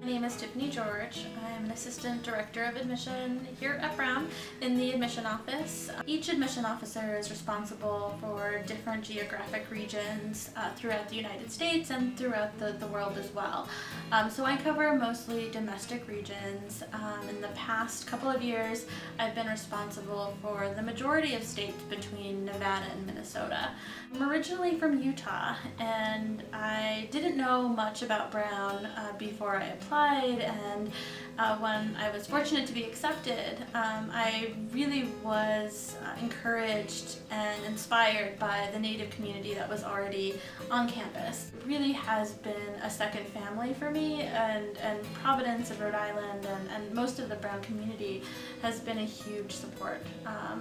My name is Tiffany George. I'm an Assistant Director of Admission here at Brown in the admission office. Each admission officer is responsible for different geographic regions throughout the United States and throughout the world as well. So I cover mostly domestic regions. In the past couple of years, I've been responsible for the majority of states between Nevada and Minnesota. I'm originally from Utah, and I didn't know much about Brown before I applied, and when I was fortunate to be accepted, I really was encouraged and inspired by the Native community that was already on campus. It really has been a second family for me, and Providence and Rhode Island and most of the Brown community has been a huge support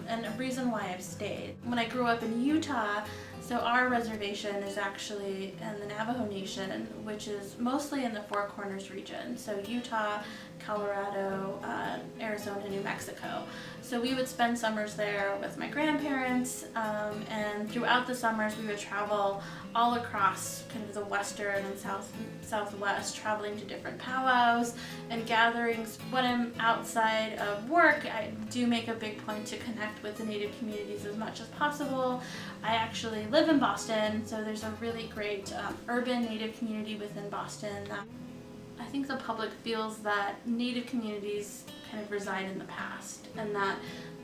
and a reason why I've stayed. When I grew up in Utah, so our reservation is actually in the Navajo Nation, which is mostly in the Four Corners region, so Utah, Colorado, Arizona, New Mexico. So we would spend summers there with my grandparents, and throughout the summers we would travel all across kind of the western and southwest, traveling to different powwows and gatherings. When I'm outside of work, I do make a big point to connect with the Native communities as much as possible. I actually live in Boston, so there's a really great urban Native community within Boston. I think the public feels that Native communities kind of reside in the past, and that,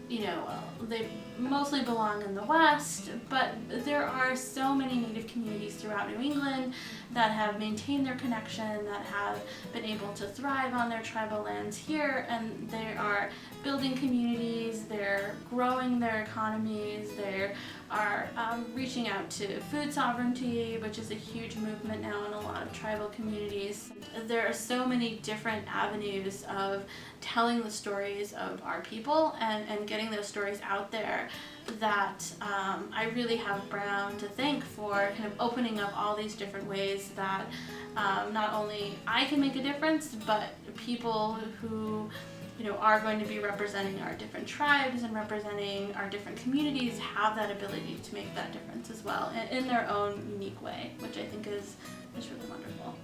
you know, they mostly belong in the West, but there are so many Native communities throughout New England that have maintained their connection, that have been able to thrive on their tribal lands here, and they are building communities, they're growing their economies, they are reaching out to food sovereignty, which is a huge movement now in a lot of tribal communities. There are so many different avenues of telling the stories of our people and getting those stories out there that I really have Brown to thank for kind of opening up all these different ways that not only I can make a difference, but people who, you know, are going to be representing our different tribes and representing our different communities have that ability to make that difference as well in their own unique way, which I think is really wonderful.